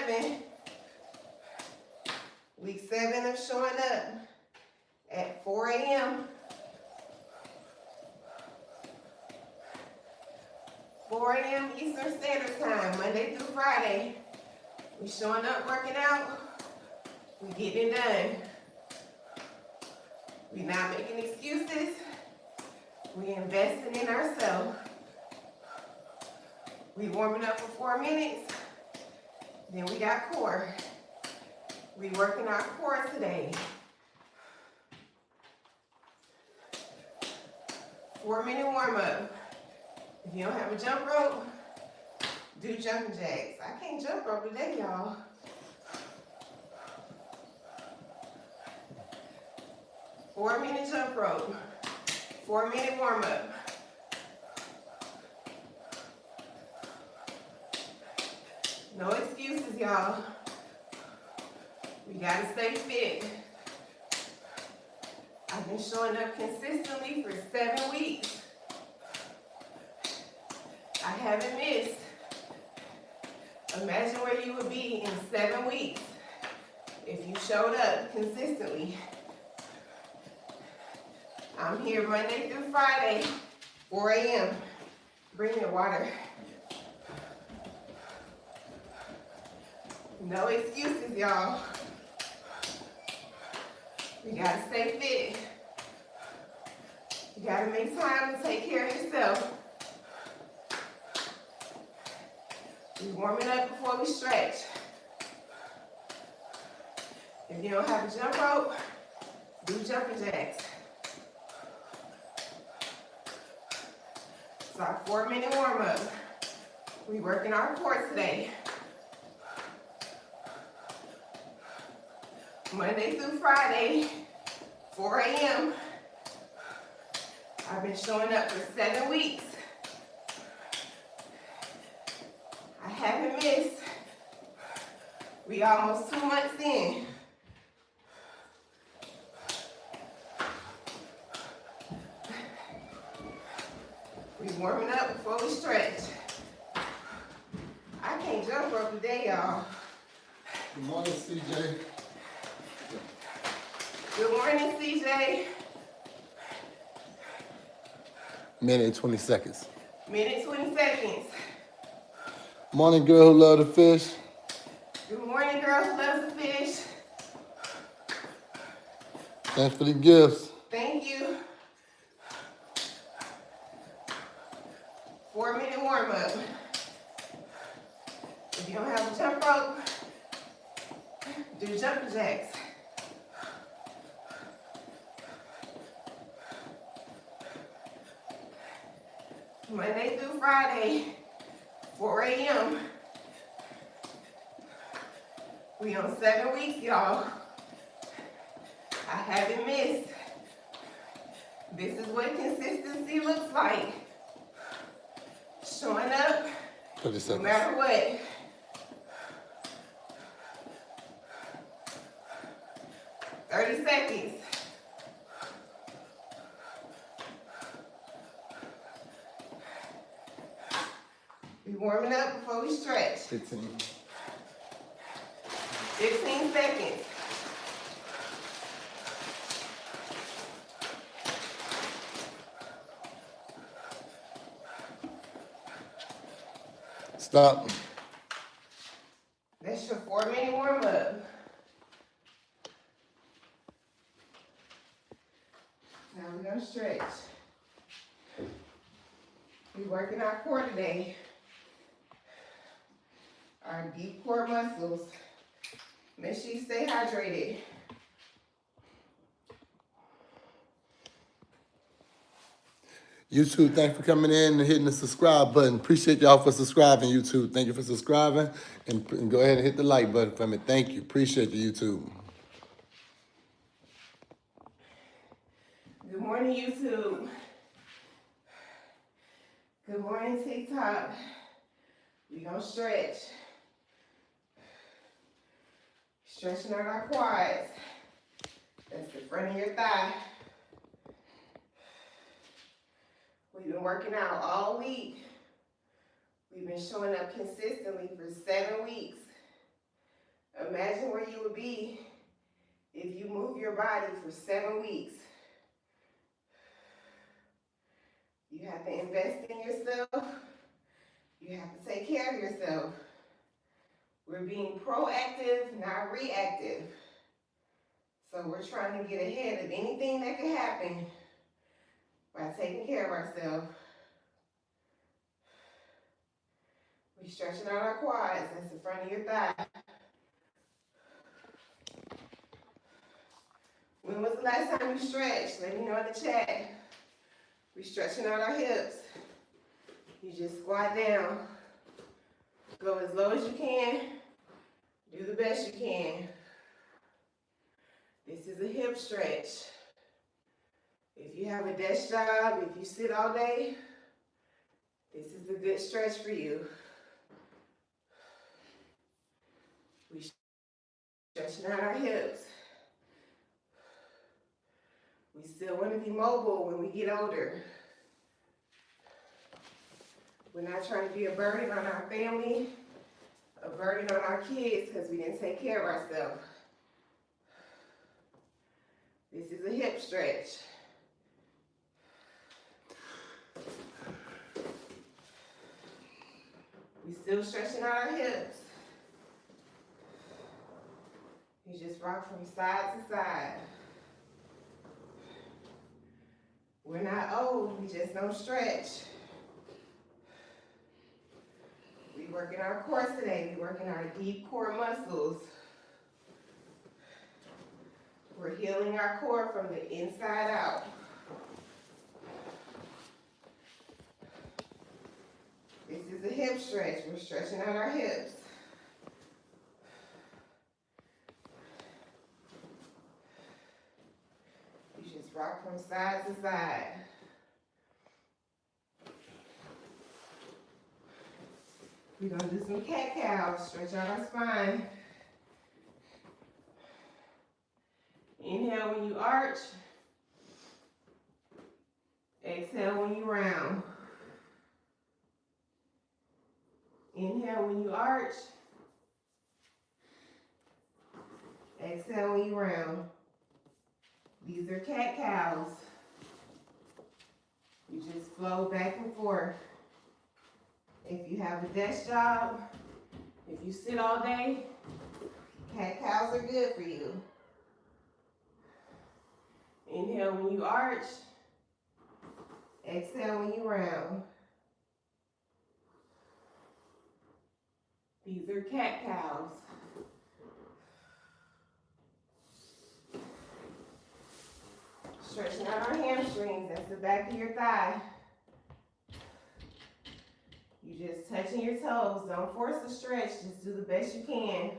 7. Week 7 of showing up at 4 a.m. 4 a.m. Eastern Standard Time, Monday through Friday. We showing up, working out. We getting it done. We not making excuses. We investing in ourselves. We warming up for 4 minutes. Then we got core. We working our core today. 4-minute warm up. If you don't have a jump rope, do jumping jacks. I can't jump rope today, y'all. Four-minute jump rope. 4-minute warm up. No excuses, y'all. We gotta stay fit. I've been showing up consistently for 7 weeks. I haven't missed. Imagine where you would be in 7 weeks if you showed up consistently. I'm here Monday through Friday, 4 a.m. Bring your water. No excuses, y'all. We gotta stay fit. You gotta make time to take care of yourself. We warming up before we stretch. If you don't have a jump rope, do jumping jacks. It's our 4-minute warm up. We working our core today. Monday through Friday, 4 a.m. I've been showing up for 7 weeks. I haven't missed. We almost 2 months in. We warming up before we stretch. I can't jump rope today, y'all. Good morning, CJ. Good morning, CJ. Minute and 20 seconds. Minute 20 seconds. Morning, girl who love to fish. Good morning, girls who love to fish. Thanks for the gifts. Thank you. 4-minute warm up. If you don't have a jump rope, do jumping jacks. Monday through Friday, 4 a.m. We on 7 weeks, y'all. I haven't missed. This is what consistency looks like. Showing up, 30 no seconds. matter what. $30 seconds. We warming up before we stretch. 15. 15 seconds. Stop. That's your 4-minute warm up. Now we're gonna stretch. We're working our core today. Our deep core muscles. Make sure you stay hydrated. YouTube, thanks for coming in and hitting the subscribe button. Appreciate y'all for subscribing, YouTube. Thank you for subscribing. And go ahead and hit the like button for me. Thank you. Appreciate you, YouTube. Good morning, YouTube. Good morning, TikTok. We gonna stretch. Stretching out our quads. That's the front of your thigh. We've been working out all week. We've been showing up consistently for 7 weeks. imagine where you would be if you move your body for 7 weeks. You have to invest in yourself. You have to take care of yourself. We're being proactive, not reactive. So we're trying to get ahead of anything that could happen by taking care of ourselves. We're stretching out our quads. That's the front of your thigh. When was the last time you stretched? Let me know in the chat. We're stretching out our hips. You just squat down. Go as low as you can. Do the best you can. This is a hip stretch. If you have a desk job, if you sit all day, this is a good stretch for you. We're stretching out our hips. We still want to be mobile when we get older. We're not trying to be a burden on our family, a burden on our kids because we didn't take care of ourselves. This is a hip stretch. We still stretching out our hips. You just rock from side to side. We're not old, we just don't stretch. We working our core today. We working our deep core muscles. We're healing our core from the inside out. This is a hip stretch. We're stretching out our hips. You just rock from side to side. We're gonna do some cat-cows, stretch out our spine. Inhale when you arch. Exhale when you round. Inhale when you arch. Exhale when you round. These are cat-cows. You just flow back and forth. If you have a desk job, if you sit all day, cat-cows are good for you. Inhale when you arch. Exhale when you round. These are cat-cows. Stretching out our hamstrings, that's the back of your thigh. You just touching your toes. Don't force the stretch, just do the best you can.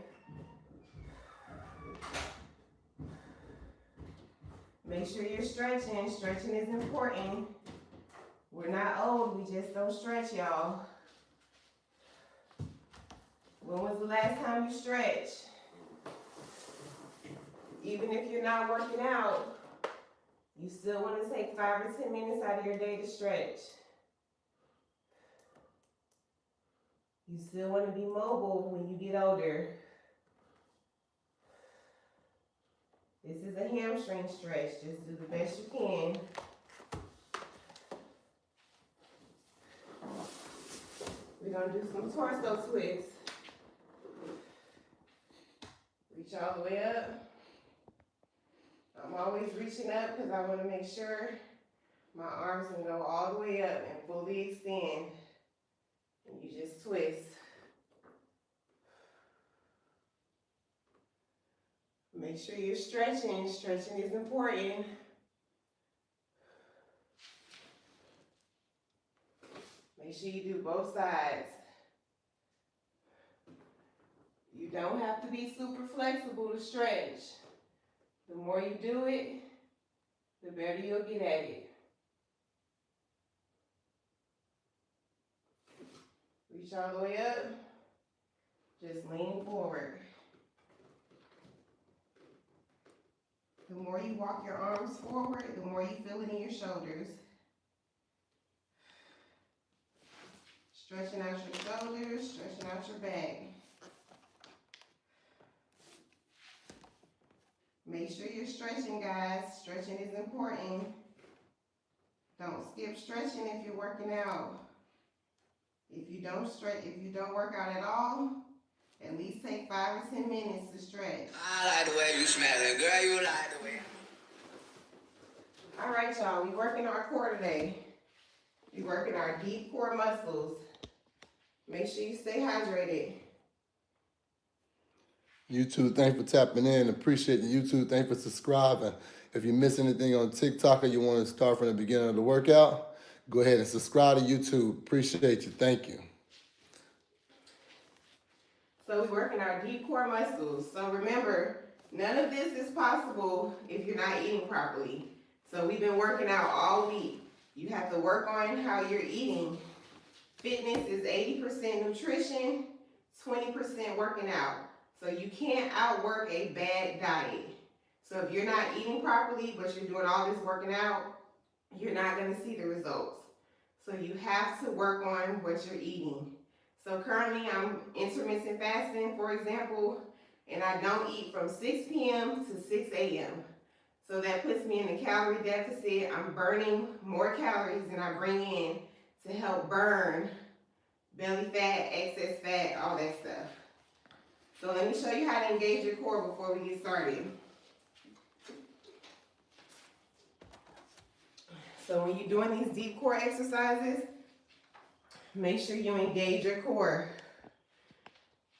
Make sure you're stretching. Stretching is important. We're not old, we just don't stretch, y'all. When was the last time you stretched? Even if you're not working out, you still want to take 5 or 10 minutes out of your day to stretch. You still want to be mobile when you get older. This is a hamstring stretch. Just do the best you can. We're going to do some torso twists. Reach all the way up. I'm always reaching up because I want to make sure my arms can go all the way up and fully extend. And you just twist. Make sure you're stretching. Stretching is important. Make sure you do both sides. You don't have to be super flexible to stretch. The more you do it, the better you'll get at it. Reach all the way up. Just lean forward. The more you walk your arms forward, the more you feel it in your shoulders. Stretching out your shoulders, stretching out your back. Make sure you're stretching, guys. Stretching is important. Don't skip stretching if you're working out. If you don't work out at all, at least take 5 or 10 minutes to stretch. I like the way you smell it, girl. You like the way. All right, y'all. We working our core today. We working our deep core muscles. Make sure you stay hydrated. YouTube, thanks for tapping in. Appreciate you, YouTube. Thanks for subscribing. If you miss anything on TikTok or you want to start from the beginning of the workout, go ahead and subscribe to YouTube. Appreciate you. Thank you. So we're working our deep core muscles. So remember, none of this is possible if you're not eating properly. So we've been working out all week. You have to work on how you're eating. Fitness is 80% nutrition, 20% working out. So you can't outwork a bad diet. So if you're not eating properly, but you're doing all this working out, you're not going to see the results. So you have to work on what you're eating. So currently I'm intermittent fasting, for example, and I don't eat from 6 p.m. to 6 a.m. So that puts me in a calorie deficit. I'm burning more calories than I bring in to help burn belly fat, excess fat, all that stuff. So let me show you how to engage your core before we get started. So when you're doing these deep core exercises, make sure you engage your core.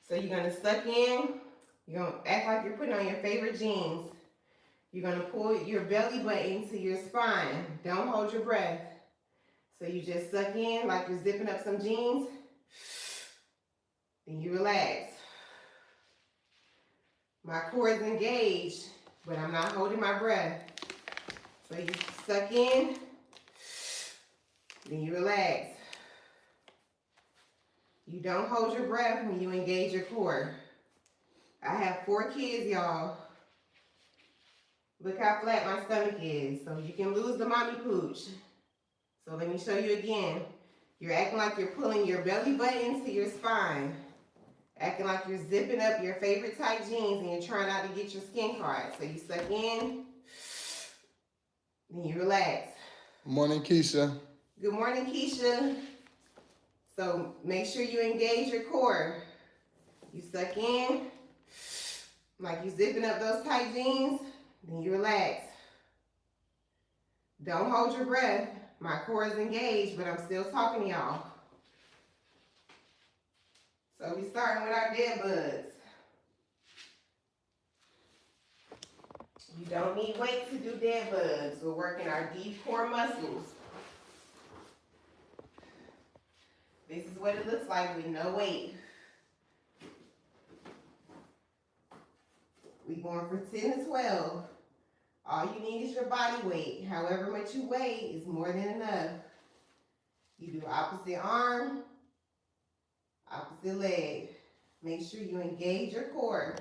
So you're gonna suck in, you're gonna act like you're putting on your favorite jeans. You're gonna pull your belly button to your spine. Don't hold your breath. So you just suck in like you're zipping up some jeans. Then you relax. My core is engaged, but I'm not holding my breath. So you suck in, then you relax. You don't hold your breath when you engage your core. I have 4 kids, y'all. Look how flat my stomach is. So you can lose the mommy pooch. So let me show you again. You're acting like you're pulling your belly button to your spine. Acting like you're zipping up your favorite tight jeans and you're trying not to get your skin caught. So you suck in, then you relax. Morning, Keisha. Good morning, Keisha. So make sure you engage your core. You suck in, like you're zipping up those tight jeans, then you relax. Don't hold your breath. My core is engaged, but I'm still talking to y'all. So we starting with our dead bugs. You don't need weight to do dead bugs. We're working our deep core muscles. This is what it looks like with no weight. We going for 10 to 12. All you need is your body weight. However much you weigh is more than enough. You do opposite arm, opposite leg. Make sure you engage your core.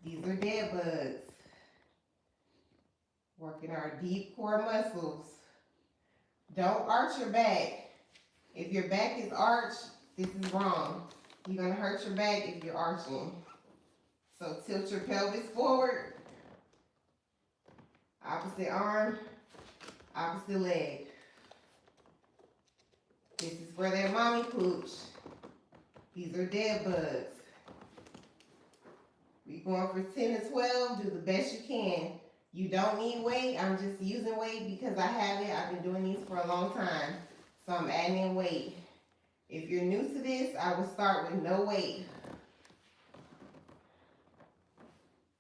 These are dead bugs. Working our deep core muscles. Don't arch your back. If your back is arched, this is wrong. You're gonna hurt your back if you're arching. So tilt your pelvis forward. Opposite arm, opposite leg. This is for their mommy pooch. These are dead bugs. We're going for 10 to 12. Do the best you can. You don't need weight. I'm just using weight because I have it. I've been doing these for a long time. So I'm adding in weight. If you're new to this, I would start with no weight.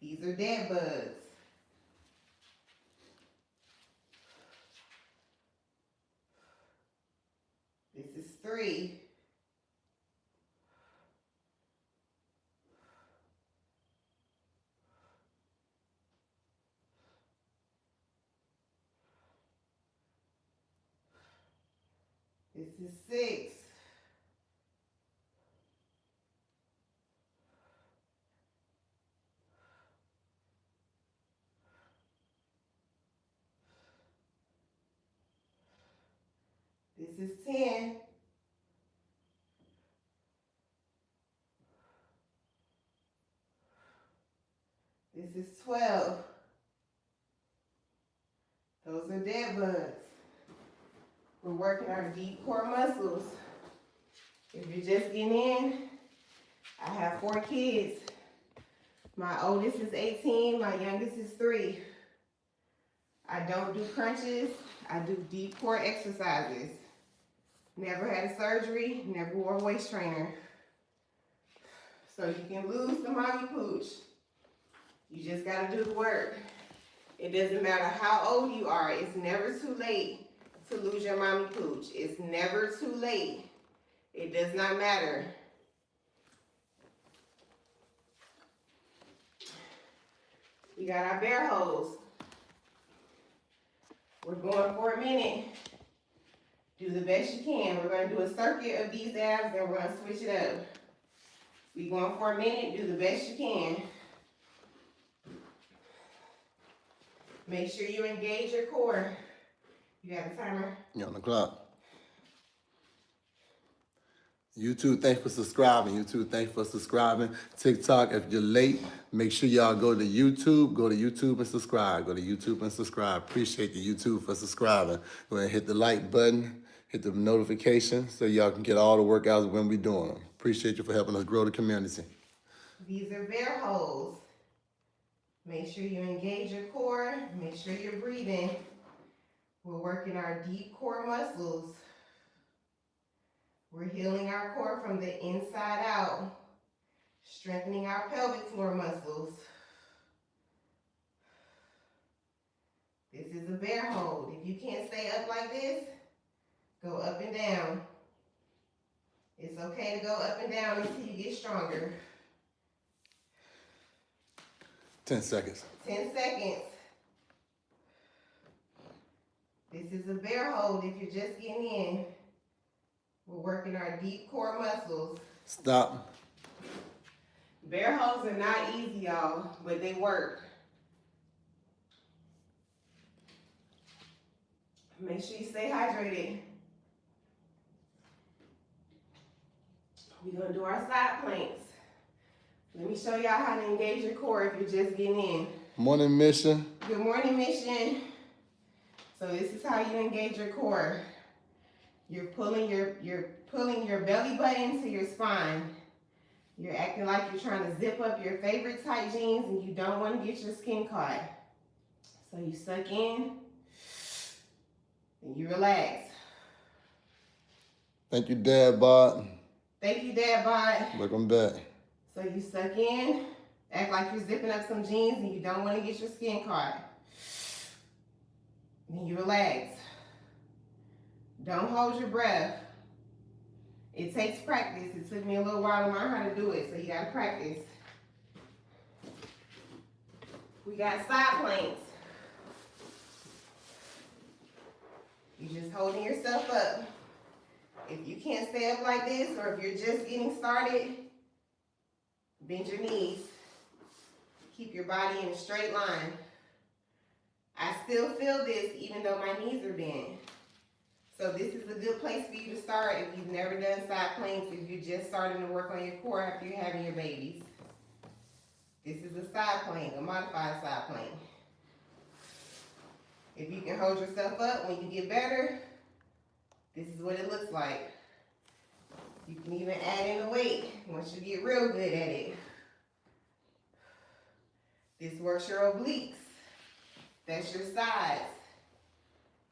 These are dead bugs. This is 3. This is 6. This is 10. This is 12. Those are dead bugs. We're working our deep core muscles. If you're just getting in, I have 4 kids. My oldest is 18, my youngest is 3. I don't do crunches, I do deep core exercises. Never had a surgery, never wore a waist trainer. So you can lose the mommy pooch. You just gotta do the work. It doesn't matter how old you are, it's never too late to lose your mommy pooch. It's never too late. It does not matter. We got our bear hose. We're going for a minute. Do the best you can. We're gonna do a circuit of these abs and we're gonna switch it up. We're going for a minute, do the best you can. Make sure you engage your core. You got a timer? You're on the clock. YouTube, thanks for subscribing. YouTube, thanks for subscribing. TikTok, if you're late, make sure y'all go to YouTube. Go to YouTube and subscribe. Go to YouTube and subscribe. Appreciate the YouTube for subscribing. Go ahead and hit the like button. Hit the notification so y'all can get all the workouts when we doing them. Appreciate you for helping us grow the community. These are bear holes. Make sure you engage your core. Make sure you're breathing. We're working our deep core muscles. We're healing our core from the inside out, strengthening our pelvic floor muscles. This is a bear hold. If you can't stay up like this, go up and down. It's okay to go up and down until you get stronger. 10 seconds. 10 seconds. This is a bear hold if you're just getting in. We're working our deep core muscles. Stop. Bear holds are not easy, y'all, but they work. Make sure you stay hydrated. We're gonna do our side planks. Let me show y'all how to engage your core if you're just getting in. Morning mission. Good morning, mission. So this is how you engage your core. You're pulling your belly button to your spine. You're acting like you're trying to zip up your favorite tight jeans and you don't want to get your skin caught. So you suck in and you relax. Thank you, Dad Bod. Thank you, Dad Bod. Welcome back. So you suck in, act like you're zipping up some jeans and you don't want to get your skin caught. Then you relax. Don't hold your breath. It takes practice. It took me a little while to learn how to do it, so you gotta practice. We got side planks. You're just holding yourself up. If you can't stay up like this, or if you're just getting started, bend your knees. Keep your body in a straight line. I still feel this even though my knees are bent. So this is a good place for you to start if you've never done side planks, if you're just starting to work on your core after you're having your babies. This is a side plank, a modified side plank. If you can hold yourself up when you get better, this is what it looks like. You can even add in the weight once you get real good at it. This works your obliques. That's your sides.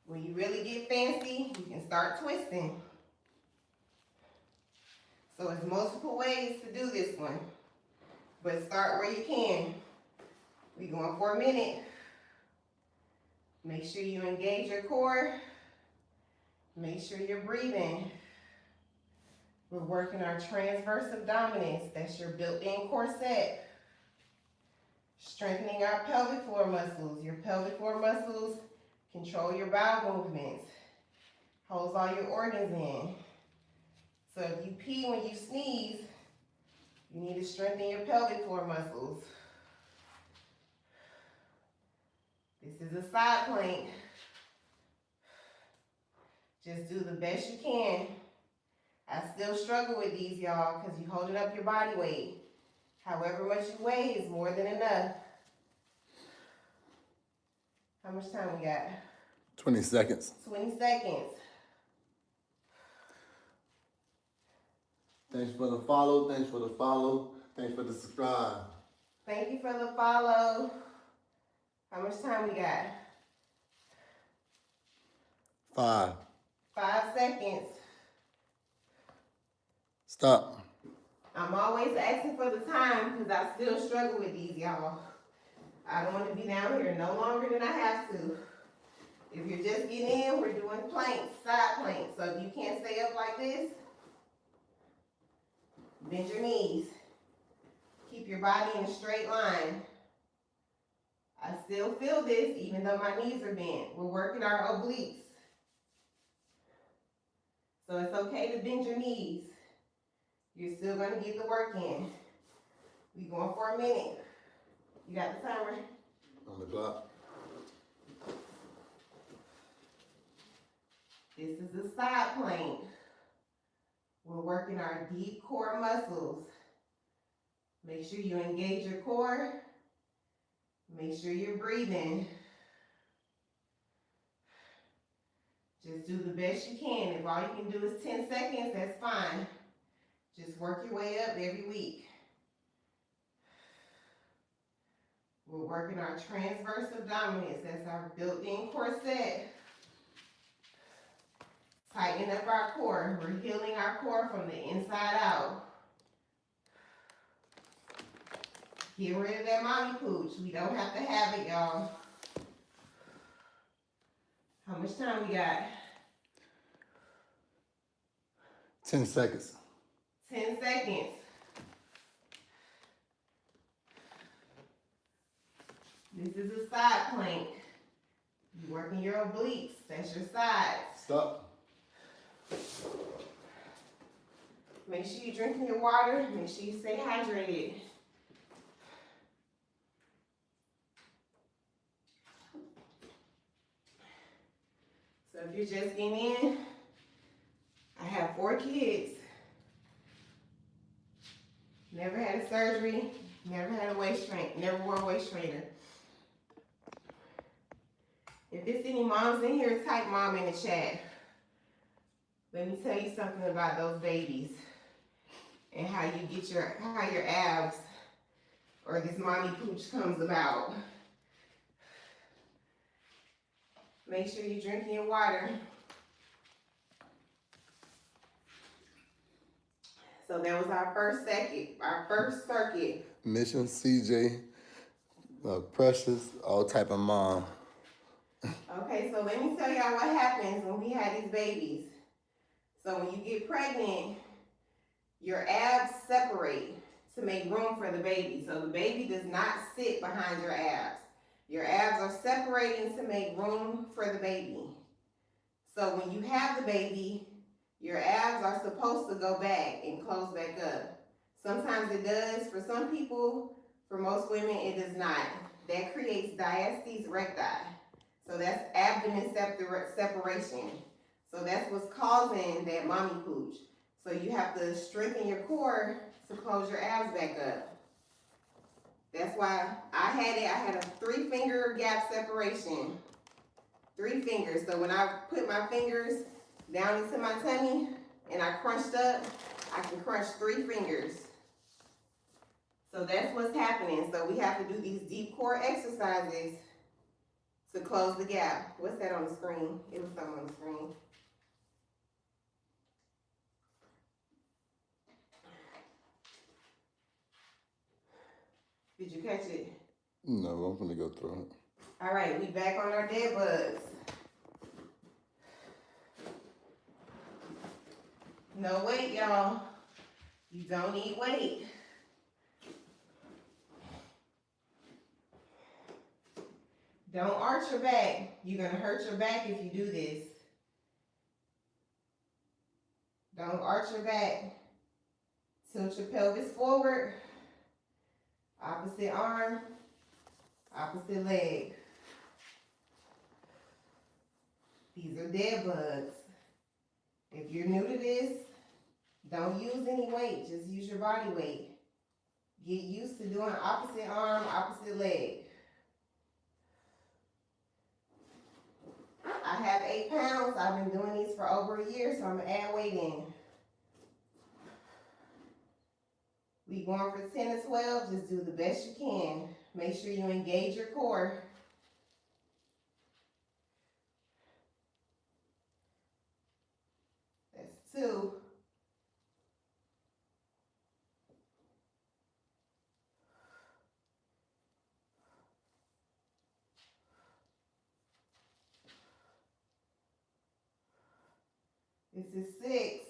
When you really get fancy, you can start twisting. So there's multiple ways to do this one, but start where you can. We're going for a minute. Make sure you engage your core. Make sure you're breathing. We're working our transverse abdominis. That's your built-in corset. Strengthening our pelvic floor muscles. Your pelvic floor muscles control your bowel movements. Holds all your organs in. So if you pee when you sneeze, you need to strengthen your pelvic floor muscles. This is a side plank. Just do the best you can. I still struggle with these, y'all, because you're holding up your body weight. However much you weigh is more than enough. How much time we got? 20 seconds. 20 seconds. Thanks for the follow. Thanks for the follow. Thanks for the subscribe. Thank you for the follow. How much time we got? 5. 5 seconds. Stop. I'm always asking for the time because I still struggle with these, y'all. I don't want to be down here no longer than I have to. If you're just getting in, we're doing planks, side planks. So if you can't stay up like this, bend your knees. Keep your body in a straight line. I still feel this even though my knees are bent. We're working our obliques. So it's okay to bend your knees. You're still gonna get the work in. We going for a minute. You got the timer? On the clock. This is a side plank. We're working our deep core muscles. Make sure you engage your core. Make sure you're breathing. Just do the best you can. If all you can do is 10 seconds, that's fine. Just work your way up every week. We're working our transverse abdominals. That's our built-in corset. Tighten up our core. We're healing our core from the inside out. Get rid of that mommy pooch. We don't have to have it, y'all. How much time we got? 10 seconds. 10 seconds. This is a side plank. You're working your obliques. That's your sides. Stop. Make sure you're drinking your water. Make sure you stay hydrated. So if you're just getting in, I have 4 kids. Never had a surgery, never had a waist train, never wore a waist trainer. If there's any moms in here, type mom in the chat. Let me tell you something about those babies and how you get how your abs or this mommy pooch comes about. Make sure you're drinking your water. So that was our first circuit. Mission, CJ, Precious, all type of mom. Okay, so let me tell y'all what happens when we have these babies. So when you get pregnant, your abs separate to make room for the baby. So the baby does not sit behind your abs. Your abs are separating to make room for the baby. So when you have the baby, your abs are supposed to go back and close back up. Sometimes it does. For some people, for most women, it does not. That creates diastasis recti. So that's abdomen separation. So that's what's causing that mommy pooch. So you have to strengthen your core to close your abs back up. That's why I had a 3-finger gap separation. 3 fingers. So when I put my fingers down into my tummy and I crunched up, I can crunch 3 fingers. So that's what's happening. So we have to do these deep core exercises to close the gap. What's that on the screen? It was something on the screen. Did you catch it? No, I'm gonna go through it. All right, we back on our dead bugs. No weight, y'all. You don't need weight. Don't arch your back. You're gonna hurt your back if you do this. Don't arch your back. Tilt your pelvis forward. Opposite arm, opposite leg. These are dead bugs. If you're new to this, don't use any weight, just use your body weight. Get used to doing opposite arm, opposite leg. I have 8 pounds. I've been doing these for over a year, so I'm gonna add weight in. We going for 10 to 12, just do the best you can. Make sure you engage your core. That's 2. This is 6.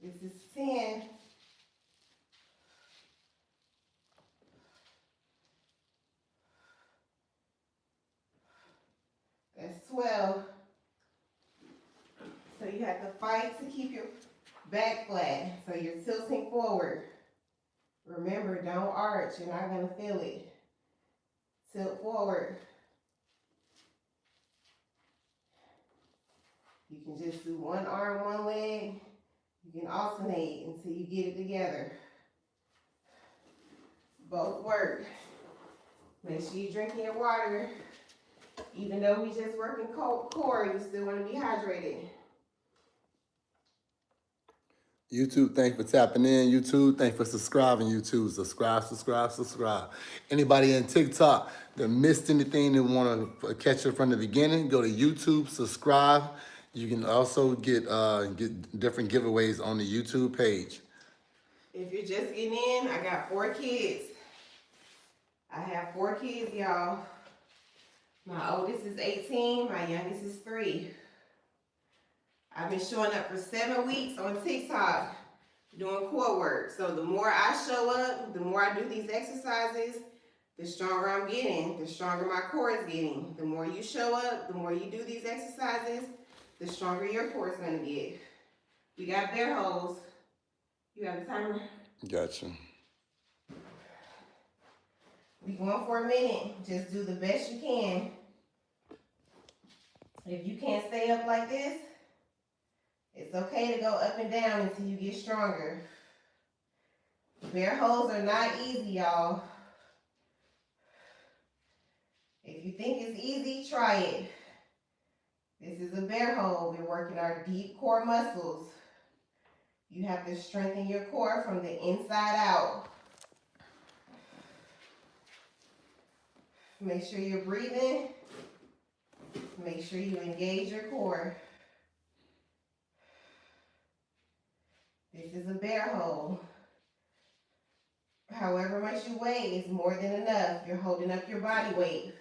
This is 10. That's 12. So you have to fight to keep your back flat. So you're tilting forward. Remember, don't arch. You're not going to feel it. Tilt forward. You can just do one arm, one leg. You can alternate until you get it together. Both work. Make sure you're drinking your water. Even though we just working core, you still want to be hydrated. YouTube, thanks for tapping in. YouTube, thanks for subscribing. YouTube, subscribe. Anybody in TikTok that missed anything that want to catch it from the beginning, go to YouTube, subscribe. You can also get different giveaways on the YouTube page. If you're just getting in, I got 4 kids. I have 4 kids, y'all. My oldest is 18, my youngest is 3. I've been showing up for 7 weeks on TikTok doing core work. So the more I show up, the more I do these exercises, the stronger I'm getting, the stronger my core is getting. The more you show up, the more you do these exercises, the stronger your core is going to get. We got bear holes. You have the timer? Gotcha. We going for a minute. Just do the best you can. If you can't stay up like this, it's okay to go up and down until you get stronger. Bear holds are not easy, y'all. If you think it's easy, try it. This is a bear hold. We're working our deep core muscles. You have to strengthen your core from the inside out. Make sure you're breathing. Make sure you engage your core. This is a bear hold. However much you weigh is more than enough. You're holding up your body weight.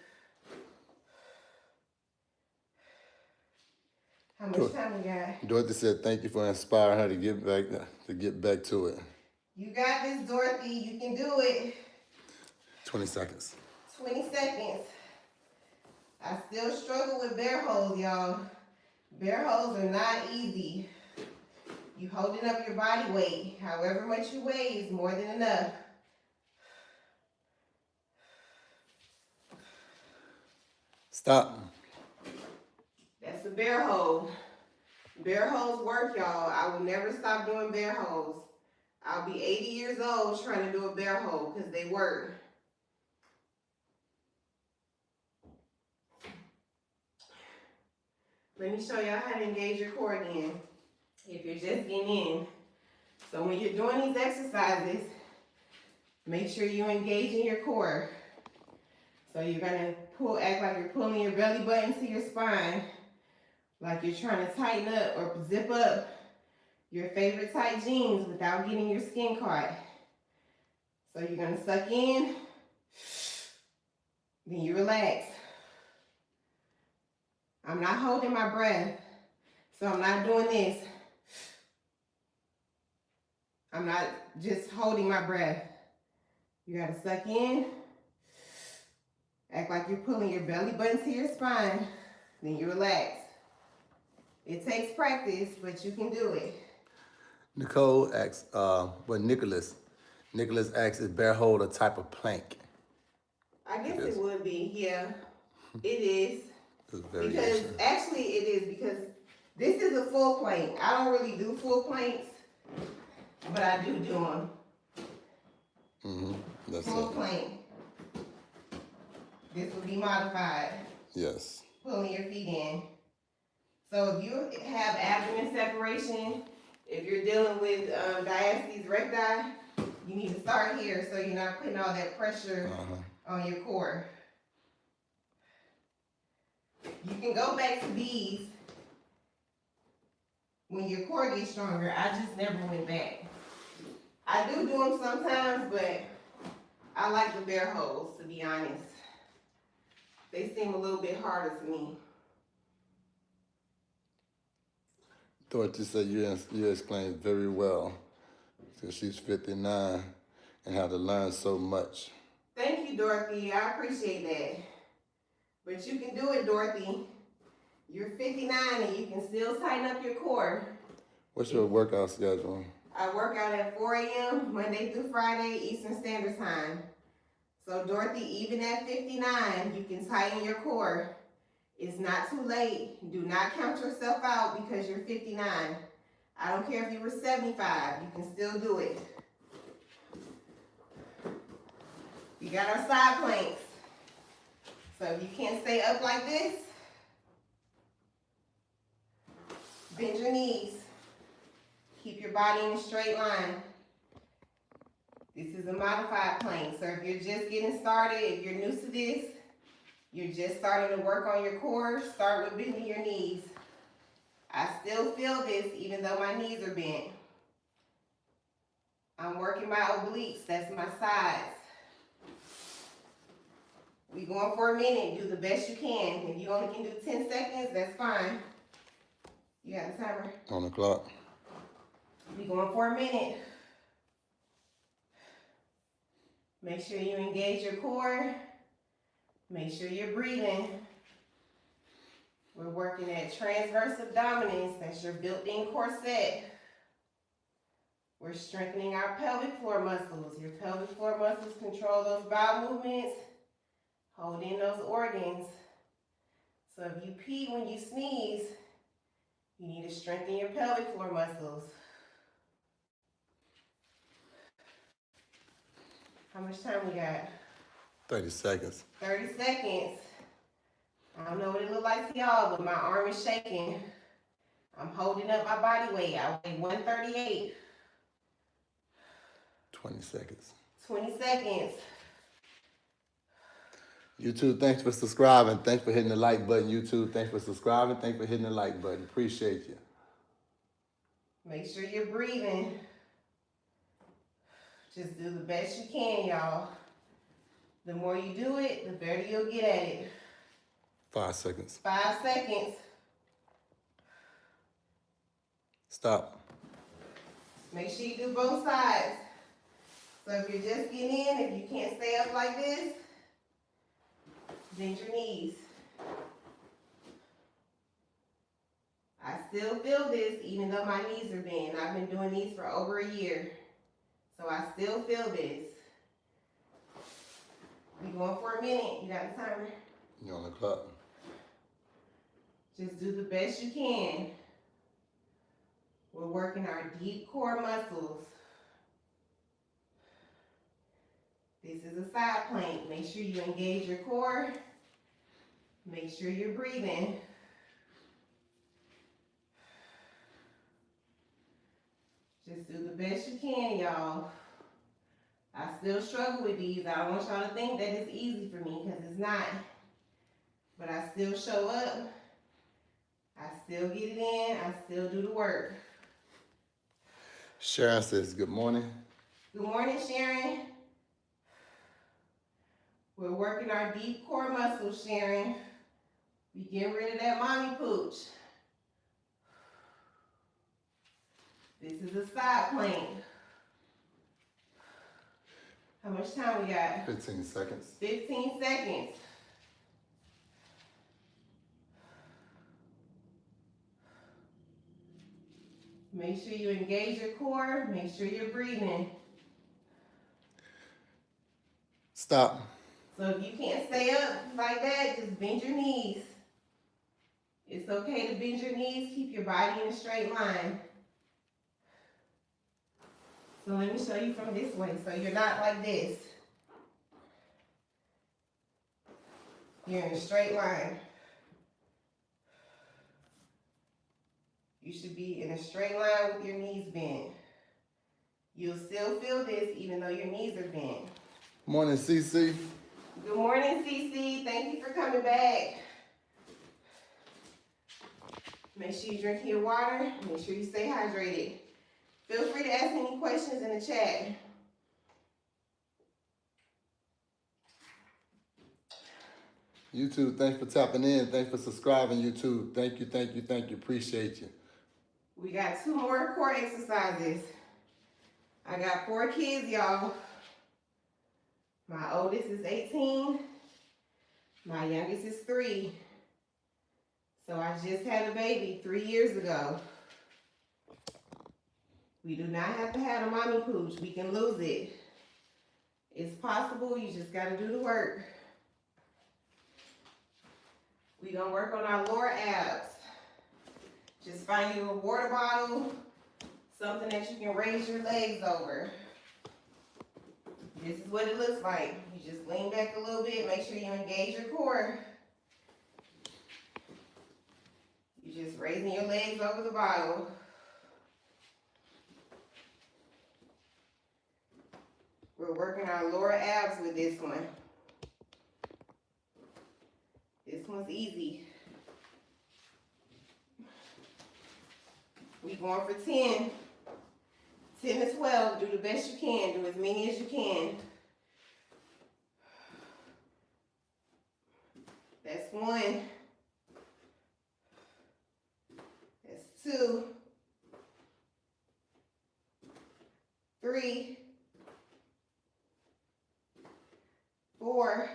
How much time we got? Dorothy said, "Thank you for inspiring her to get back to it." You got this, Dorothy. You can do it. 20 seconds. 20 seconds. I still struggle with bear holds, y'all. Bear holds are not easy. You holding up your body weight. However much you weigh is more than enough. Stop. That's a bear hold. Bear holds work, y'all. I will never stop doing bear holds. I'll be 80 years old trying to do a bear hold because they work. Let me show y'all how to engage your core again. If you're just getting in. So when you're doing these exercises, make sure you engage in your core. So you're gonna act like you're pulling your belly button to your spine, like you're trying to tighten up or zip up your favorite tight jeans without getting your skin caught. So you're gonna suck in, then you relax. I'm not holding my breath, so I'm not doing this. I'm not just holding my breath. You gotta suck in, act like you're pulling your belly button to your spine, then you relax. It takes practice, but you can do it. Nicole asks, Nicholas asks, is bear hold a type of plank? I guess it would be, yeah. It is. It's Because variation. actually it is, because This is a full plank. I don't really do full planks, but I do them. That's Full it. plank. This will be modified. Yes. Pulling your feet in. So if you have abdomen separation, if you're dealing with diastasis recti, you need to start here so you're not putting all that pressure on your core. You can go back to these when your core gets stronger. I just never went back. I do them sometimes, but I like the bear holds, to be honest. They seem a little bit harder to me. Dorothy said you explained very well because she's 59 and how to learn so much. Thank you, Dorothy. I appreciate that. But you can do it, Dorothy. You're 59 and you can still tighten up your core. What's your workout schedule? I work out at 4 a.m. Monday through Friday, Eastern Standard Time. So Dorothy, even at 59, you can tighten your core. It's not too late. Do not count yourself out because you're 59. I don't care if you were 75, you can still do it. We got our side planks. So if you can't stay up like this, bend your knees. Keep your body in a straight line. This is a modified plank. So if you're just getting started, if you're new to this, you're just starting to work on your core, start with bending your knees. I still feel this even though my knees are bent. I'm working my obliques, that's my sides. We going for a minute, do the best you can. If you only can do 10 seconds, that's fine. You got the timer? On the clock. We going for a minute. Make sure you engage your core. Make sure you're breathing. We're working at transverse abdominis, that's your built-in corset. We're strengthening our pelvic floor muscles. Your pelvic floor muscles control those bowel movements, hold in those organs. So if you pee when you sneeze, you need to strengthen your pelvic floor muscles. How much time we got? 30 seconds. 30 seconds. I don't know what it looks like to y'all, but my arm is shaking. I'm holding up my body weight. I weigh 138. 20 seconds. 20 seconds. YouTube, thanks for subscribing. Thanks for hitting the like button. YouTube, thanks for subscribing. Thanks for hitting the like button. Appreciate you. Make sure you're breathing. Just do the best you can, y'all. The more you do it, the better you'll get at it. 5 seconds. 5 seconds. Stop. Make sure you do both sides. So if you're just getting in, if you can't stay up like this, bend your knees. I still feel this even though my knees are bent. I've been doing these for over a year. So I still feel this. We going for a minute. You got the timer? You're on the clock. Just do the best you can. We're working our deep core muscles. This is a side plank. Make sure you engage your core. Make sure you're breathing. Just do the best you can, y'all. I still struggle with these. I don't want y'all to think that it's easy for me because it's not. But I still show up. I still get it in. I still do the work. Sharon says, good morning. Good morning, Sharon. We're working our deep core muscles, Sharon. We getting rid of that mommy pooch. This is a side plank. How much time we got? 15 seconds. 15 seconds. Make sure you engage your core. Make sure you're breathing. Stop. So if you can't stay up like that, just bend your knees. It's okay to bend your knees, keep your body in a straight line. So let me show you from this way. So you're not like this. You're in a straight line. You should be in a straight line with your knees bent. You'll still feel this even though your knees are bent. Morning, CC. Good morning, Cece. Thank you for coming back. Make sure you drink your water. Make sure you stay hydrated. Feel free to ask any questions in the chat. YouTube, thanks for tapping in. Thanks for subscribing, YouTube. Thank you, thank you, thank you. Appreciate you. We got 2 more core exercises. I got 4 kids, y'all. My oldest is 18. My youngest is 3. So I just had a baby 3 years ago. We do not have to have a mommy pooch. We can lose it. It's possible. You just got to do the work. We're going to work on our lower abs. Just find you a water bottle, something that you can raise your legs over. This is what it looks like. You just lean back a little bit, make sure you engage your core. You're just raising your legs over the bottle. We're working our lower abs with this one. This one's easy. We going for 10. 10 to 12. Do the best you can. Do as many as you can. That's 1. That's 2. 3. 4.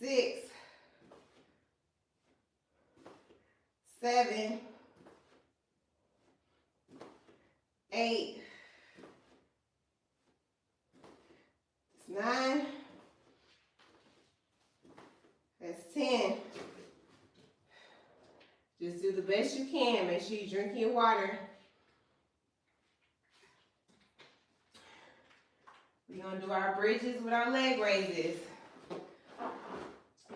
6. 7. 8. 9. That's 10. Just do the best you can. Make sure you drink your water. We're going to do our bridges with our leg raises.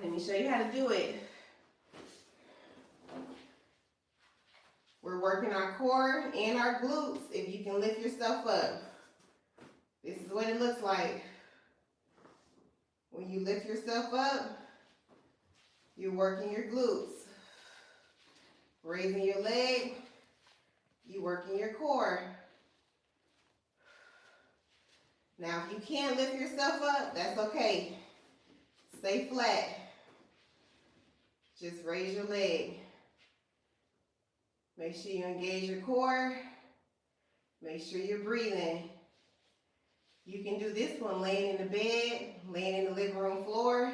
Let me show you how to do it. We're working our core and our glutes if you can lift yourself up. This is what it looks like. When you lift yourself up, you're working your glutes. Raising your leg, you're working your core. Now, if you can't lift yourself up, that's okay. Stay flat. Just raise your leg. Make sure you engage your core. Make sure you're breathing. You can do this one laying in the bed, laying in the living room floor.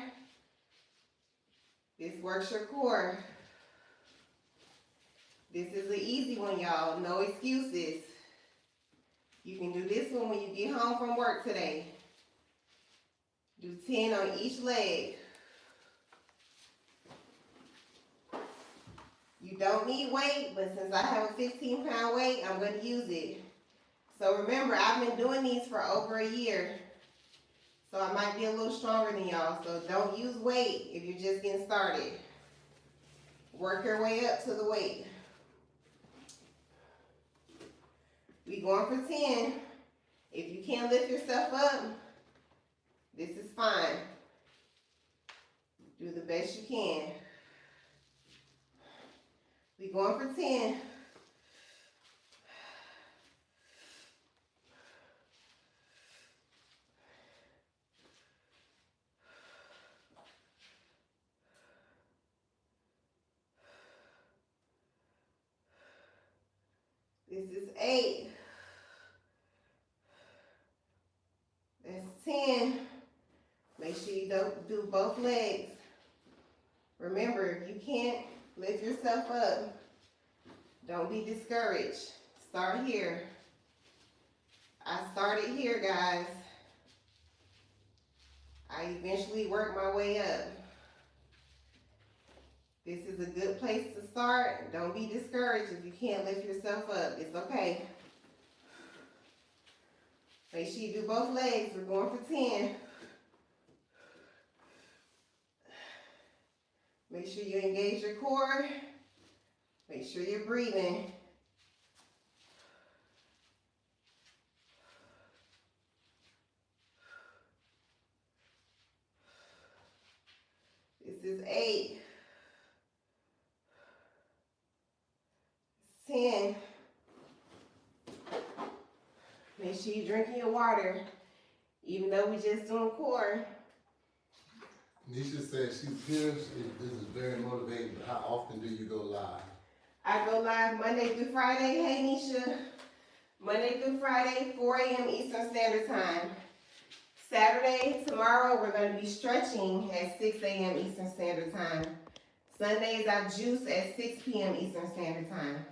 This works your core. This is an easy one, y'all. No excuses. You can do this one when you get home from work today. Do 10 on each leg. You don't need weight, but since I have a 15-pound weight, I'm going to use it. So remember, I've been doing these for over a year. So I might be a little stronger than y'all. So don't use weight if you're just getting started. Work your way up to the weight. We going for 10. If you can't lift yourself up, this is fine. Do the best you can. We going for 10. This is 8. That's 10. Make sure you don't do both legs. Remember, if you can't lift yourself up, don't be discouraged. Start here. I started here, guys. I eventually worked my way up. This is a good place to start. Don't be discouraged if you can't lift yourself up. It's okay. Make sure you do both legs. We're going for 10. Make sure you engage your core. Make sure you're breathing. This is 8. 10. Make sure you're drinking your water, even though we just doing core. Nisha says she's here. This is very motivating. But how often do you go live? I go live Monday through Friday. Hey, Nisha. Monday through Friday, 4 a.m. Eastern Standard Time. Saturday, tomorrow, we're going to be stretching at 6 a.m. Eastern Standard Time. Sundays, I juice at 6 p.m. Eastern Standard Time.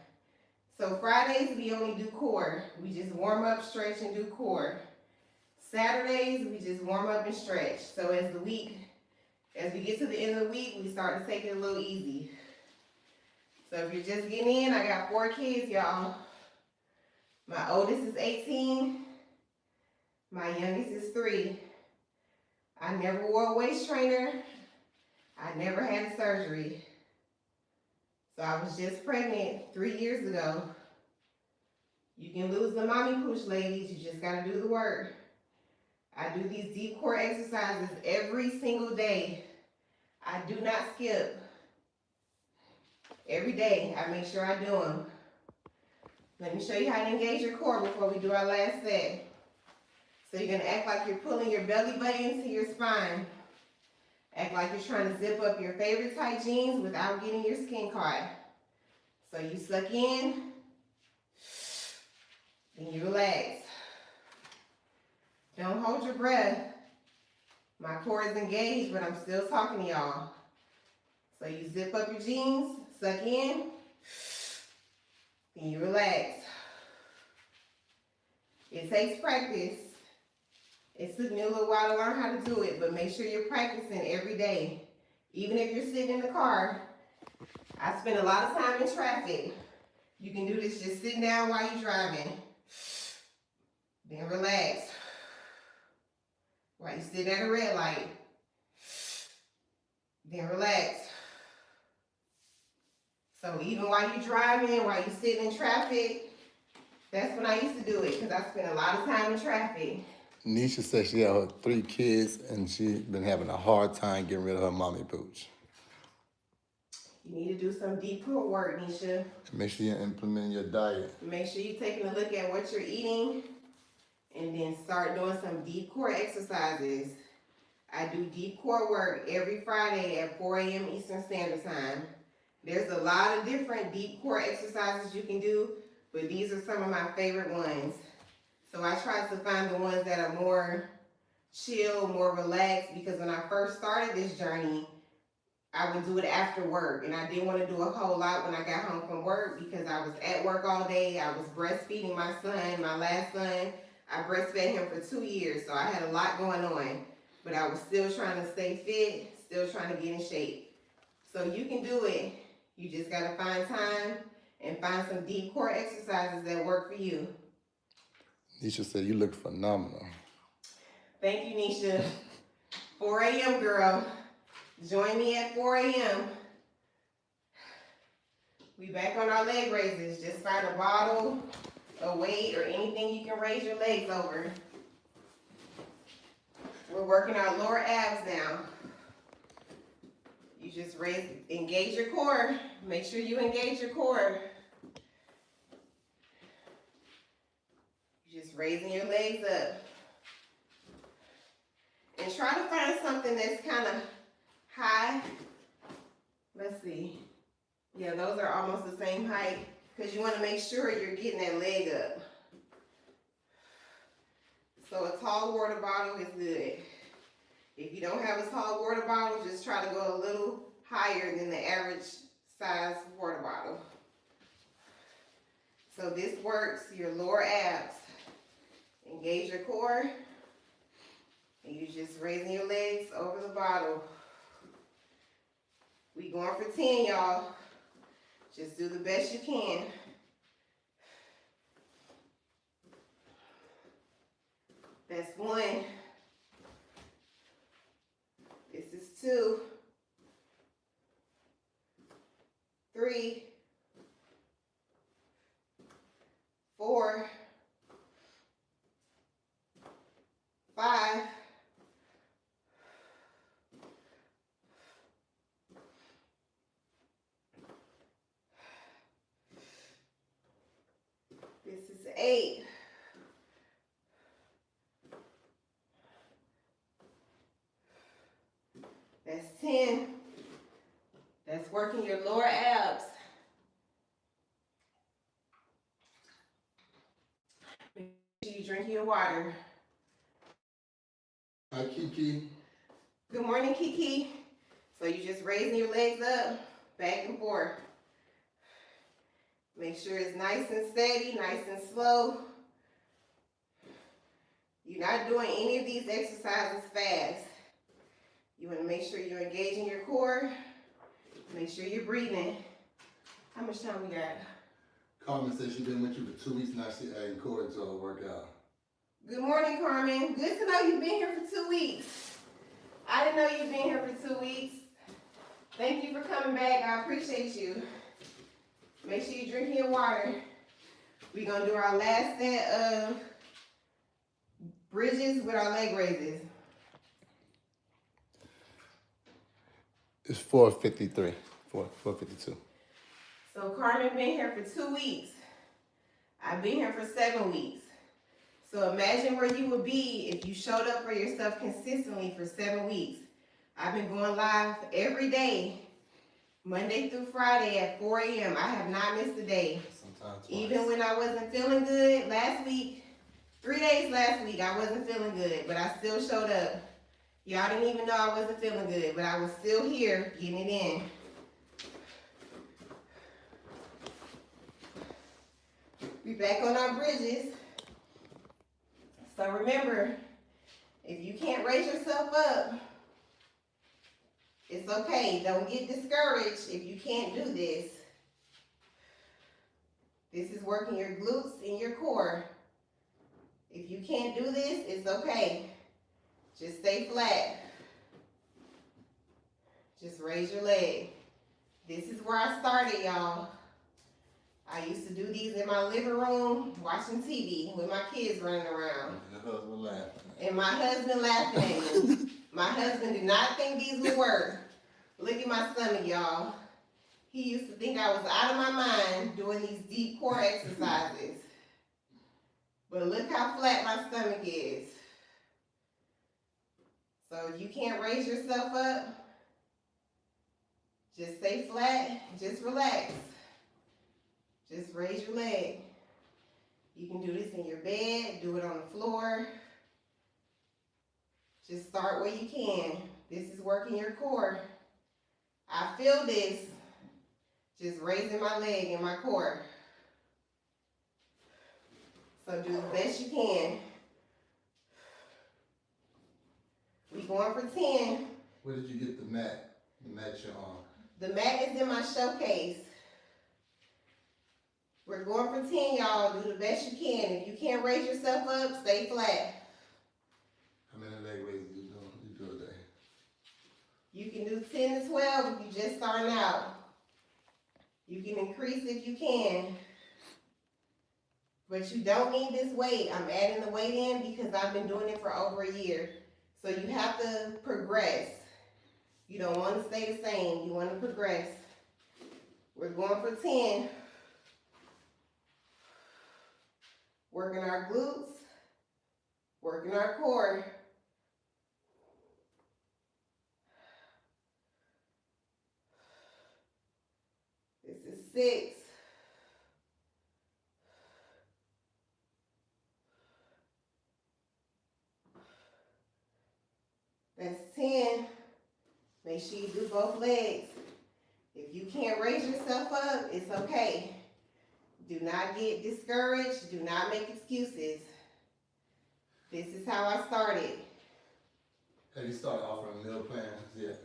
So Fridays, we only do core. We just warm up, stretch, and do core. Saturdays, we just warm up and stretch. So as we get to the end of the week, we start to take it a little easy. So if you're just getting in, I got 4 kids, y'all. My oldest is 18. My youngest is 3. I never wore a waist trainer. I never had surgery. So I was just pregnant 3 years ago. You can lose the mommy pooch, ladies. You just gotta do the work. I do these deep core exercises every single day. I do not skip. Every day, I make sure I do them. Let me show you how to engage your core before we do our last set. So you're gonna act like you're pulling your belly button into your spine. Act like you're trying to zip up your favorite tight jeans without getting your skin caught. So you suck in, then you relax. Don't hold your breath. My core is engaged, but I'm still talking to y'all. So you zip up your jeans, suck in, then you relax. It takes practice. It took me a little while to learn how to do it, but make sure you're practicing every day. Even if you're sitting in the car, I spend a lot of time in traffic. You can do this just sitting down while you're driving. Then relax. While you're sitting at a red light. Then relax. So even while you're driving, while you're sitting in traffic, that's when I used to do it because I spent a lot of time in traffic. Nisha says she has 3 kids and she's been having a hard time getting rid of her mommy pooch. You need to do some deep core work, Nisha. Make sure you're implementing your diet. Make sure you're taking a look at what you're eating and then start doing some deep core exercises. I do deep core work every Friday at 4 a.m. Eastern Standard Time. There's a lot of different deep core exercises you can do, but these are some of my favorite ones. So I try to find the ones that are more chill, more relaxed, because when I first started this journey, I would do it after work, and I didn't want to do a whole lot when I got home from work because I was at work all day. I was breastfeeding my son, my last son. I breastfed him for 2 years, so I had a lot going on, but I was still trying to stay fit, still trying to get in shape. So you can do it. You just got to find time and find some deep core exercises that work for you. Nisha said you look phenomenal. Thank you, Nisha. 4 a.m. girl. Join me at 4 a.m. We back on our leg raises. Just find a bottle, a weight, or anything you can raise your legs over. We're working our lower abs now. You just engage your core. Make sure you engage your core. You're just raising your legs up. And try to find something that's kind of high. Let's see. Yeah, those are almost the same height because you want to make sure you're getting that leg up. So a tall water bottle is good. If you don't have a tall water bottle, just try to go a little higher than the average size water bottle. So this works your lower abs. Engage your core. And you just raising your legs over the bottle. We going for 10, y'all. Just do the best you can. That's 1. This is 2. 3. 4. 5. 8. That's 10. That's working your lower abs. Make sure you drink your water. Hi, Kiki. Good morning, Kiki. So you just raising your legs up, back and forth. Make sure it's nice and steady, nice and slow. You're not doing any of these exercises fast. You want to make sure you're engaging your core. Make sure you're breathing. How much time we got? Carmen said she's been with you for 2 weeks now. She's adding core to her workout. Good morning, Carmen. Good to know you've been here for 2 weeks. I didn't know you've been here for 2 weeks. Thank you for coming back. I appreciate you. Make sure you drink your water. We're going to do our last set of bridges with our leg raises. It's 4:53, 4:52. So Carmen been here for 2 weeks. I've been here for 7 weeks. So imagine where you would be if you showed up for yourself consistently for 7 weeks. I've been going live every day, Monday through Friday at 4 a.m. I have not missed a day. Sometimes twice. Even when I wasn't feeling good last week, 3 days last week, I wasn't feeling good, but I still showed up. Y'all didn't even know I wasn't feeling good, but I was still here getting it in. We back on our bridges. So remember, if you can't raise yourself up, it's okay. Don't get discouraged if you can't do this. This is working your glutes and your core. If you can't do this, it's okay. Just stay flat. Just raise your leg. This is where I started, y'all. I used to do these in my living room, watching TV with my kids running around. And the husband laughing. And my husband laughing at me. My husband did not think these would work. Look at my stomach, y'all. He used to think I was out of my mind doing these deep core exercises. But look how flat my stomach is. So if you can't raise yourself up, just stay flat, just relax. Just raise your leg. You can do this in your bed, do it on the floor. Just start where you can. This is working your core. I feel this, just raising my leg and my core. So do the best you can. We going for 10. Where did you get the mat? The mat you're on? The mat is in my showcase. We're going for 10, y'all. Do the best you can. If you can't raise yourself up, stay flat. How many leg raises you do a day? You can do 10 to 12 if you're just starting out. You can increase if you can. But you don't need this weight. I'm adding the weight in because I've been doing it for over a year. So you have to progress. You don't want to stay the same. You want to progress. We're going for 10. Working our glutes. Working our core. This is 6. That's 10. Make sure you do both legs. If you can't raise yourself up, it's okay. Do not get discouraged. Do not make excuses. This is how I started. Have you started offering meal plans yet?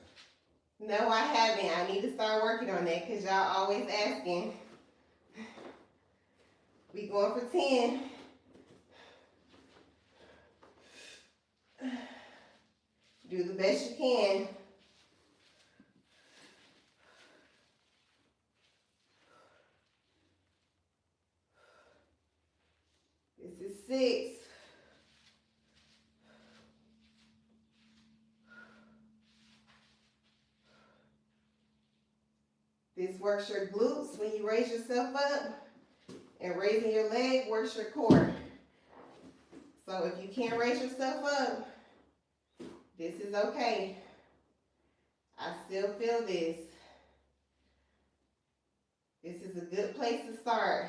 No, I haven't. I need to start working on that because y'all always asking. We going for 10. Do the best you can. This is 6. This works your glutes when you raise yourself up, and raising your leg works your core. So if you can't raise yourself up, this is okay. I still feel this. This is a good place to start.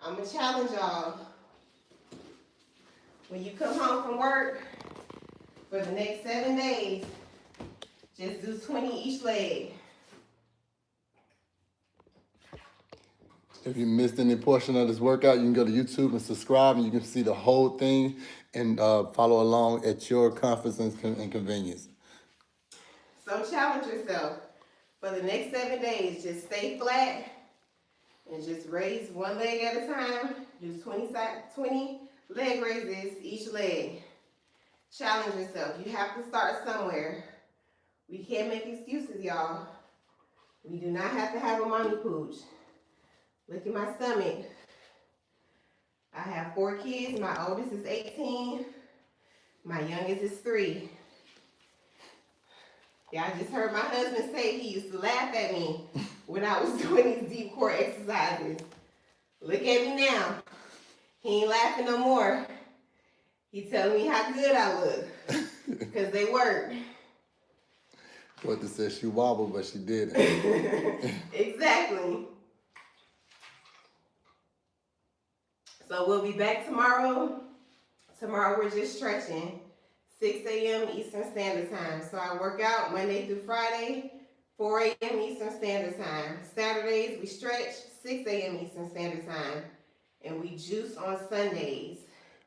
I'm gonna challenge y'all. When you come home from work, for the next 7 days, just do 20 each leg. If you missed any portion of this workout, you can go to YouTube and subscribe, and you can see the whole thing and follow along at your comfort and convenience. So challenge yourself. For the next 7 days, just stay flat and just raise one leg at a time. Do 20 leg raises each leg. Challenge yourself. You have to start somewhere. We can't make excuses, y'all. We do not have to have a mommy pooch. Look at my stomach. I have 4 kids. My oldest is 18. My youngest is 3. Y'all just heard my husband say he used to laugh at me when I was doing these deep core exercises. Look at me now. He ain't laughing no more. He telling me how good I look because they work. What to say, she wobbled, but she didn't. Exactly. So we'll be back tomorrow. Tomorrow we're just stretching. 6 a.m. Eastern Standard Time. So I work out Monday through Friday, 4 a.m. Eastern Standard Time. Saturdays we stretch, 6 a.m. Eastern Standard Time. And we juice on Sundays.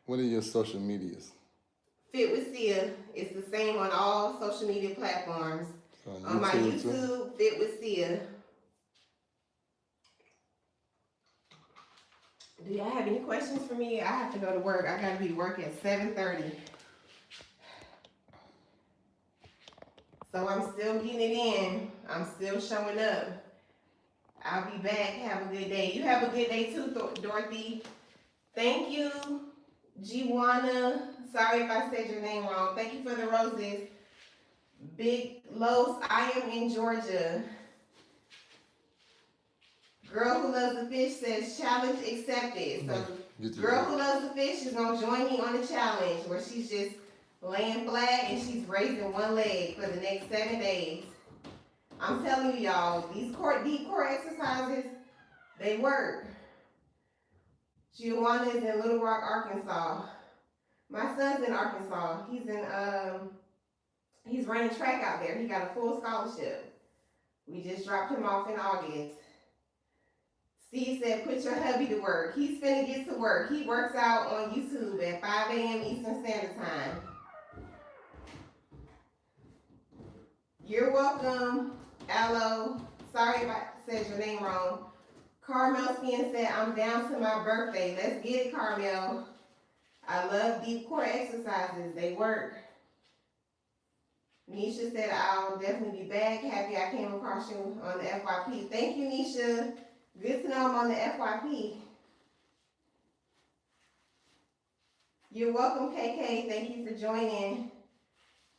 What are your social medias? Fit with Sia. It's the same on all social media platforms. On my YouTube, Fit with Sia. Do y'all have any questions for me? I have to go to work. I gotta be working at 7:30. So I'm still getting it in. I'm still showing up. I'll be back. Have a good day. You have a good day too, Dorothy. Thank you, Giwana. Sorry if I said your name wrong. Thank you for the roses. Big Los, I am in Georgia. Girl Who Loves the Fish says challenge accepted. So Girl Who Loves the Fish is gonna join me on the challenge where she's just laying flat and she's raising one leg for the next 7 days. I'm telling you y'all, these deep core exercises, they work. Giovanna is in Little Rock, Arkansas. My son's in Arkansas. He's running track out there. He got a full scholarship. We just dropped him off in August. Steve said, put your hubby to work. He's finna get to work. He works out on YouTube at 5 a.m. Eastern Standard Time. You're welcome, Aloe. Sorry if I said your name wrong. Carmel Skin said, I'm down to my birthday. Let's get it, Carmel. I love deep core exercises. They work. Nisha said, I'll definitely be back. Happy I came across you on the FYP. Thank you, Nisha. Good to know I'm on the FYP. You're welcome, KK. Thank you for joining.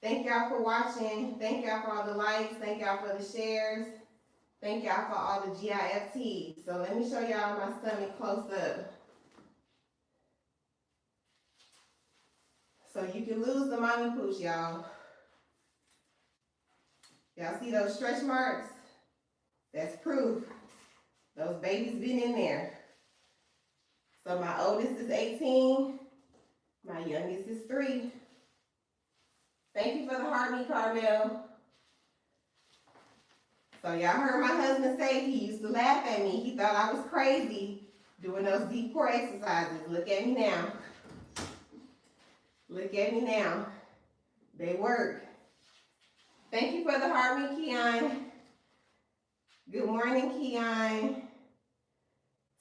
Thank y'all for watching. Thank y'all for all the likes. Thank y'all for the shares. Thank y'all for all the GIFTs. So let me show y'all my stomach close up. So you can lose the mommy pooch, y'all. Y'all see those stretch marks? That's proof. Those babies been in there. So my oldest is 18. My youngest is 3. Thank you for the heart, me, Carmel. So y'all heard my husband say he used to laugh at me. He thought I was crazy doing those deep core exercises. Look at me now. Look at me now. They work. Thank you for the heart, me, Keon. Good morning, Keon.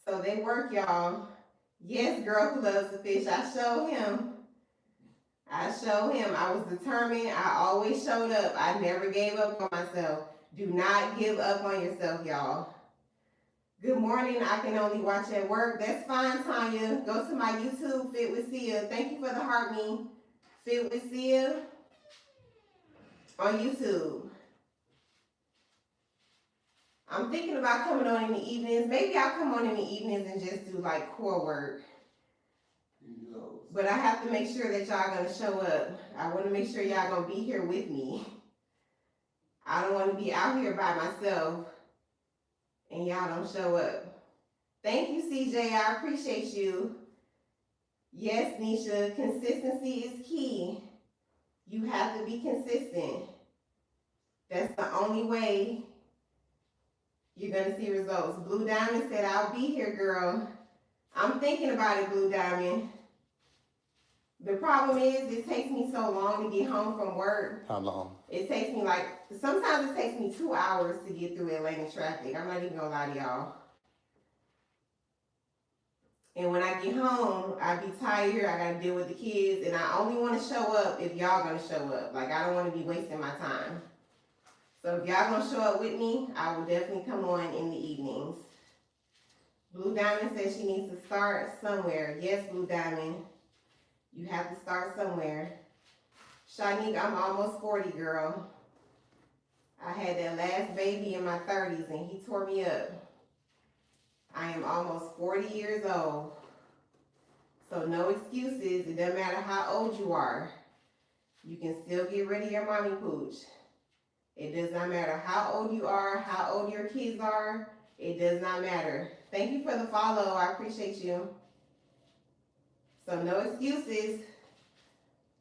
So they work, y'all. Yes, girl who loves the fish. I showed him. I was determined. I always showed up. I never gave up on myself. Do not give up on yourself, y'all. Good morning. I can only watch at work. That's fine, Tanya. Go to my YouTube, Fit with Sia. Thank you for the heart, me. Fit with Sia on YouTube. I'm thinking about coming on in the evenings. Maybe I'll come on in the evenings and just do like core work. But I have to make sure that y'all gonna show up. I want to make sure y'all gonna be here with me. I don't want to be out here by myself and y'all don't show up. Thank you, CJ. I appreciate you. Yes, Nisha, consistency is key. You have to be consistent. That's the only way you're gonna see results. Blue Diamond said, I'll be here, girl. I'm thinking about it, Blue Diamond. The problem is it takes me so long to get home from work. How long? It takes me sometimes it takes me 2 hours to get through Atlanta traffic. I'm not even gonna lie to y'all. And when I get home, I be tired, I gotta deal with the kids, and I only wanna show up if y'all gonna show up. Like, I don't wanna be wasting my time. So if y'all gonna show up with me, I will definitely come on in the evenings. Blue Diamond says she needs to start somewhere. Yes, Blue Diamond. You have to start somewhere. Shanique, I'm almost 40, girl. I had that last baby in my 30s and he tore me up. I am almost 40 years old. So no excuses. It doesn't matter how old you are. You can still get rid of your mommy pooch. It does not matter how old you are, how old your kids are. It does not matter. Thank you for the follow. I appreciate you. So no excuses.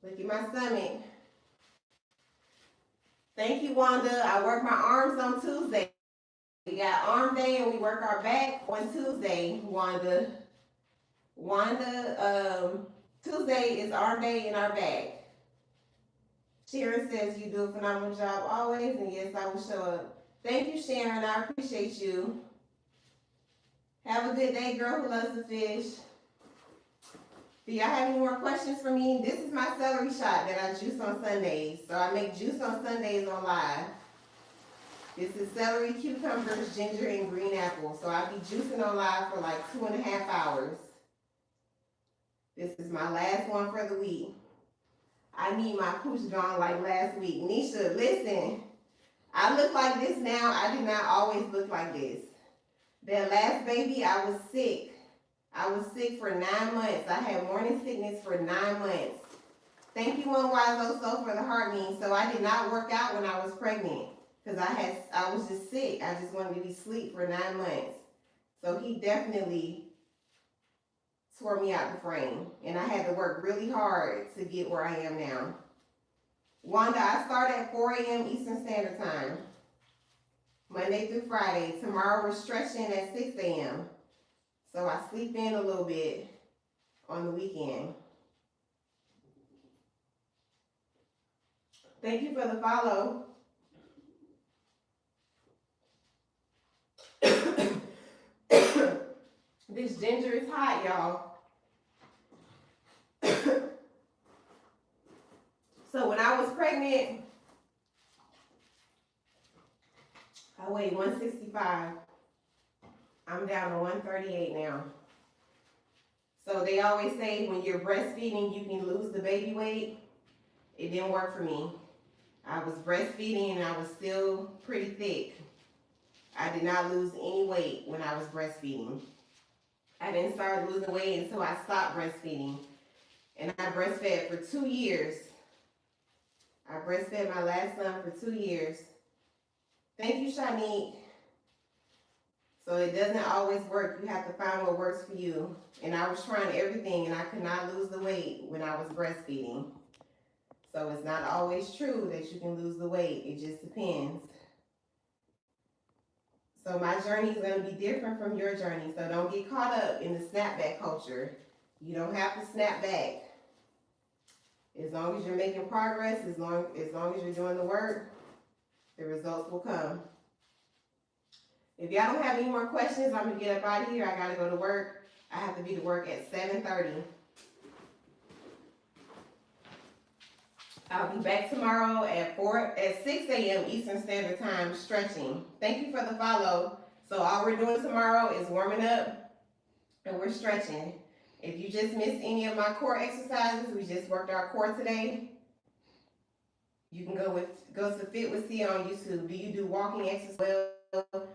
Look at my stomach. Thank you, Wanda. I work my arms on Tuesday. We got arm day and we work our back on Tuesday, Wanda. Tuesday is arm day and our back. Sharon says you do a phenomenal job always, and yes, I will show up. Thank you, Sharon. I appreciate you. Have a good day, girl who loves the fish. Do y'all have any more questions for me? This is my celery shot that I juice on Sundays. So I make juice on Sundays on live. This is celery, cucumbers, ginger, and green apple. So I'll be juicing on live for like 2.5 hours. This is my last one for the week. I need my pooch gone like last week. Nisha, listen. I look like this now. I did not always look like this. That last baby, I was sick. I was sick for 9 months. I had morning sickness for 9 months. Thank you, Unwise Also, for the heart me. So I did not work out when I was pregnant because I was just sick. I just wanted to be asleep for 9 months. So he definitely tore me out the frame. And I had to work really hard to get where I am now. Wanda, I start at 4 a.m. Eastern Standard Time. Monday through Friday. Tomorrow we're stretching at 6 a.m. So I sleep in a little bit on the weekend. Thank you for the follow. This ginger is hot, y'all. So when I was pregnant, I weighed 165. I'm down to 138 now. So they always say when you're breastfeeding, you can lose the baby weight. It didn't work for me. I was breastfeeding and I was still pretty thick. I did not lose any weight when I was breastfeeding. I didn't start losing weight until I stopped breastfeeding. And I breastfed for 2 years. I breastfed my last son for 2 years. Thank you, Shanique. So it doesn't always work. You have to find what works for you. And I was trying everything and I could not lose the weight when I was breastfeeding. So it's not always true that you can lose the weight. It just depends. So my journey is going to be different from your journey. So don't get caught up in the snapback culture. You don't have to snap back. As long as you're making progress, as long as you're doing the work, the results will come. If y'all don't have any more questions, I'm gonna get up out of here. I gotta go to work. I have to be to work at 7:30. I'll be back tomorrow at 6 a.m. Eastern Standard Time stretching. Thank you for the follow. So all we're doing tomorrow is warming up and we're stretching. If you just missed any of my core exercises, we just worked our core today. You can go to Fit with C on YouTube. Do you do walking exercise well?